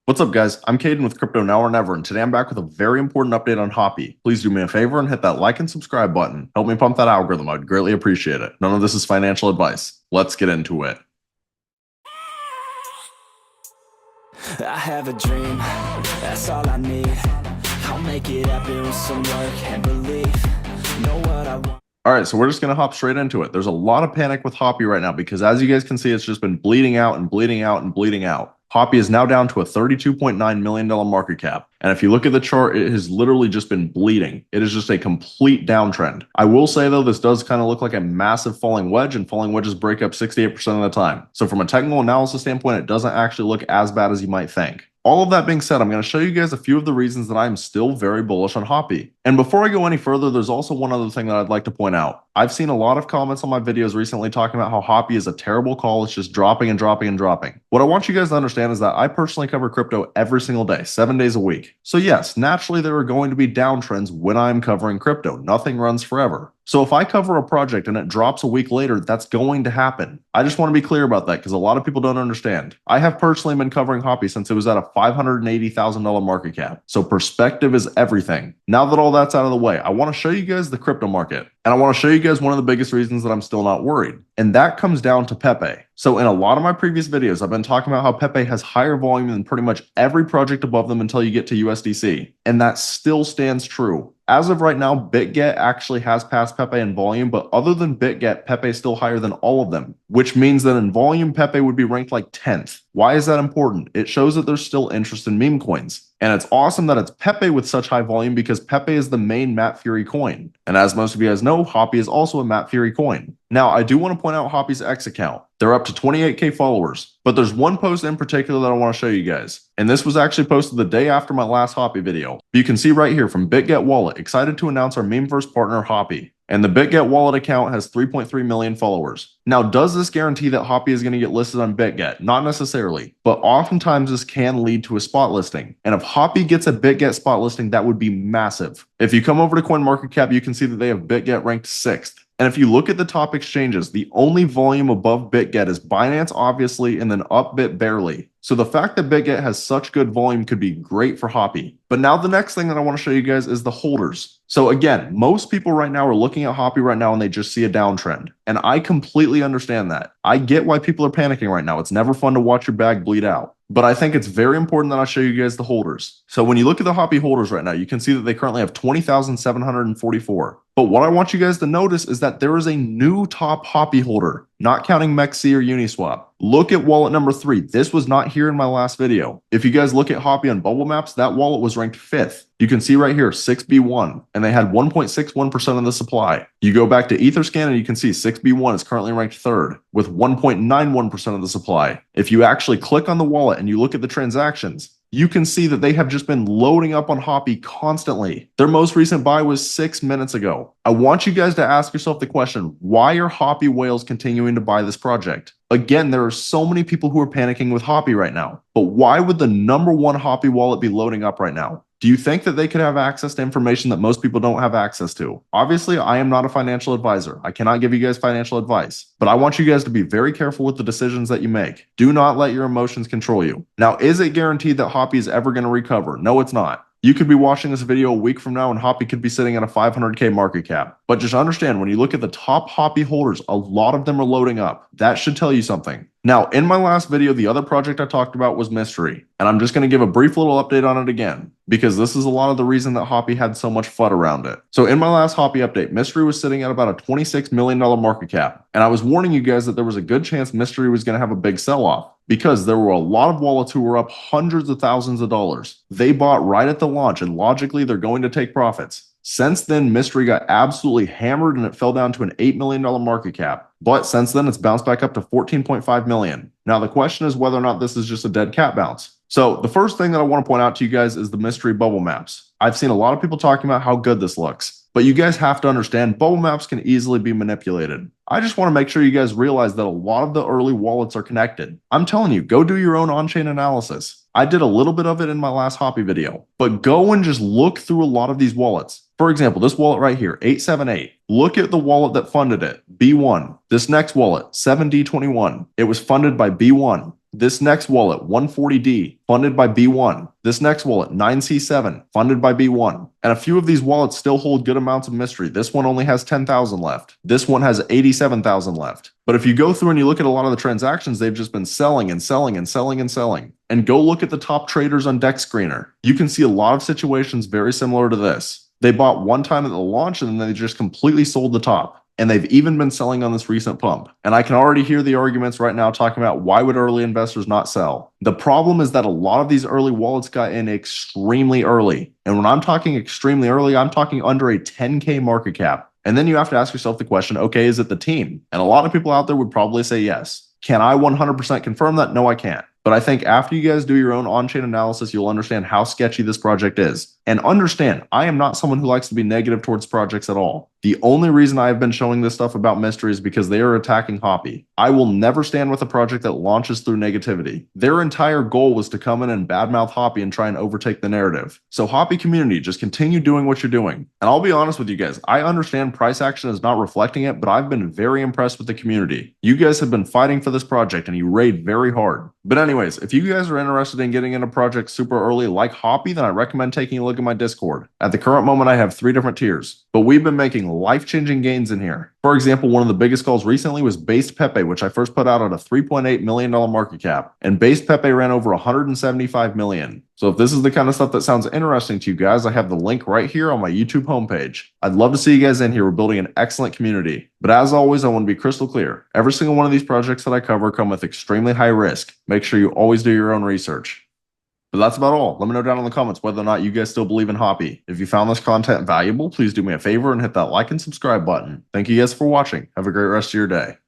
What's up, guys? I'm Caden with Crypto Now or Never, and today I'm back with a very important update on Hoppy. Please do me a favor and hit that like and subscribe button. Help me pump that algorithm. I'd greatly appreciate it. None of this is financial advice. Let's get into it. I have a dream, that's all I need. I'll make it happen with some work and belief. Know what I want. Alright, so we're just going to hop straight into it. There's a lot of panic with Hoppy right now because as you guys can see, it's just been bleeding out and bleeding out and bleeding out. Hoppy is now down to a $32.9 million market cap. And if you look at the chart, it has literally just been bleeding. It is just a complete downtrend. I will say though, this does kind of look like a massive falling wedge, and falling wedges break up 68% of the time. So from a technical analysis standpoint, it doesn't actually look as bad as you might think. All of that being said, I'm going to show you guys a few of the reasons that I'm still very bullish on Hoppy. And before I go any further, there's also one other thing that I'd like to point out. I've seen a lot of comments on my videos recently talking about how Hoppy is a terrible call. It's just dropping and dropping and dropping. What I want you guys to understand is that I personally cover crypto every single day, 7 days a week. So yes, naturally there are going to be downtrends when I'm covering crypto. Nothing runs forever. So if I cover a project and it drops a week later, that's going to happen. I just want to be clear about that because a lot of people don't understand. I have personally been covering Hoppy since it was at a $580,000 market cap. So perspective is everything. Now that all that's out of the way, I want to show you guys the crypto market. And I want to show you guys one of the biggest reasons that I'm still not worried. And that comes down to Pepe. So in a lot of my previous videos, I've been talking about how Pepe has higher volume than pretty much every project above them until you get to USDC. And that still stands true. As of right now, BitGet actually has passed Pepe in volume, but other than BitGet, Pepe is still higher than all of them, which means that in volume, Pepe would be ranked like 10th. Why is that important? It shows that there's still interest in meme coins. And it's awesome that it's Pepe with such high volume because Pepe is the main Map Furie coin. And as most of you guys know, Hoppy is also a Map Furie coin. Now, I do want to point out Hoppy's X account. They're up to 28K followers, but there's one post in particular that I want to show you guys. And this was actually posted the day after my last Hoppy video. You can see right here from BitGet Wallet, excited to announce our Memeverse partner Hoppy. And the BitGet Wallet account has 3.3 million followers. Now, does this guarantee that Hoppy is going to get listed on BitGet? Not necessarily, but oftentimes this can lead to a spot listing. And if Hoppy gets a BitGet spot listing, that would be massive. If you come over to CoinMarketCap, you can see that they have BitGet ranked 6th. And if you look at the top exchanges, the only volume above BitGet is Binance, obviously, and then Upbit barely. So the fact that BitGet has such good volume could be great for Hoppy. But now the next thing that I want to show you guys is the holders. So again, most people right now are looking at Hoppy right now and they just see a downtrend. And I completely understand that. I get why people are panicking right now. It's never fun to watch your bag bleed out. But I think it's very important that I show you guys the holders. So when you look at the Hoppy holders right now, you can see that they currently have 20,744. But what I want you guys to notice is that there is a new top Hoppy holder, not counting MEXC or Uniswap. Look at wallet number 3. This was not here in my last video. If you guys look at Hoppy on Bubble Maps, that wallet was ranked 5th. You can see right here, 6B1, and they had 1.61% of the supply. You go back to Etherscan and you can see 6B1 is currently ranked 3rd with 1.91% of the supply. If you actually click on the wallet and you look at the transactions, you can see that they have just been loading up on Hoppy constantly. Their most recent buy was 6 minutes ago. I want you guys to ask yourself the question, why are Hoppy whales continuing to buy this project? Again, there are so many people who are panicking with Hoppy right now, but why would the number one Hoppy wallet be loading up right now? Do you think that they could have access to information that most people don't have access to? Obviously, I am not a financial advisor. I cannot give you guys financial advice, but I want you guys to be very careful with the decisions that you make. Do not let your emotions control you. Now, is it guaranteed that Hoppy is ever going to recover? No, it's not. You could be watching this video a week from now and Hoppy could be sitting at a 500K market cap. But just understand, when you look at the top Hoppy holders, a lot of them are loading up. That should tell you something. Now, in my last video, the other project I talked about was Mystery. And I'm just going to give a brief little update on it again, because this is a lot of the reason that Hoppy had so much FUD around it. So in my last Hoppy update, Mystery was sitting at about a $26 million market cap. And I was warning you guys that there was a good chance Mystery was going to have a big sell-off, because there were a lot of wallets who were up hundreds of thousands of dollars. They bought right at the launch, and logically, they're going to take profits. Since then, Mystery got absolutely hammered and it fell down to an $8 million market cap. But since then, it's bounced back up to 14.5 million. Now, the question is whether or not this is just a dead cat bounce. So the first thing that I want to point out to you guys is the Mystery bubble maps. I've seen a lot of people talking about how good this looks, but you guys have to understand bubble maps can easily be manipulated. I just want to make sure you guys realize that a lot of the early wallets are connected. I'm telling you, go do your own on-chain analysis. I did a little bit of it in my last Hoppy video, but go and just look through a lot of these wallets. For example, this wallet right here, 878. Look at the wallet that funded it, B1. This next wallet, 7D21. It was funded by B1. This next wallet, 140D, funded by B1. This next wallet, 9C7, funded by B1. And a few of these wallets still hold good amounts of mystery. This one only has 10,000 left. This one has 87,000 left. But if you go through and you look at a lot of the transactions, they've just been selling and selling and selling and selling. And go look at the top traders on Dex Screener. You can see a lot of situations very similar to this. They bought one time at the launch and then they just completely sold the top. And they've even been selling on this recent pump. And I can already hear the arguments right now talking about why would early investors not sell? The problem is that a lot of these early wallets got in extremely early. And when I'm talking extremely early, I'm talking under a 10K market cap. And then you have to ask yourself the question, okay, is it the team? And a lot of people out there would probably say yes. Can I 100% confirm that? No, I can't. But I think after you guys do your own on-chain analysis, you'll understand how sketchy this project is. And understand, I am not someone who likes to be negative towards projects at all. The only reason I have been showing this stuff about mystery is because they are attacking Hoppy. I will never stand with a project that launches through negativity. Their entire goal was to come in and badmouth Hoppy and try and overtake the narrative. So Hoppy community, just continue doing what you're doing. And I'll be honest with you guys, I understand price action is not reflecting it, but I've been very impressed with the community. You guys have been fighting for this project and you raid very hard. But anyways, if you guys are interested in getting into projects super early like Hoppy, then I recommend taking a look at my Discord. At the current moment, I have 3 different tiers, but we've been making life-changing gains in here. For example, one of the biggest calls recently was Based Pepe, which I first put out at a $3.8 million market cap, and Based Pepe ran over 175 million. So if this is the kind of stuff that sounds interesting to you guys, I have the link right here on my YouTube homepage. I'd love to see you guys in here. We're building an excellent community. But as always, I want to be crystal clear. Every single one of these projects that I cover come with extremely high risk. Make sure you always do your own research. But that's about all. Let me know down in the comments whether or not you guys still believe in Hoppy. If you found this content valuable, please do me a favor and hit that like and subscribe button. Thank you guys for watching. Have a great rest of your day.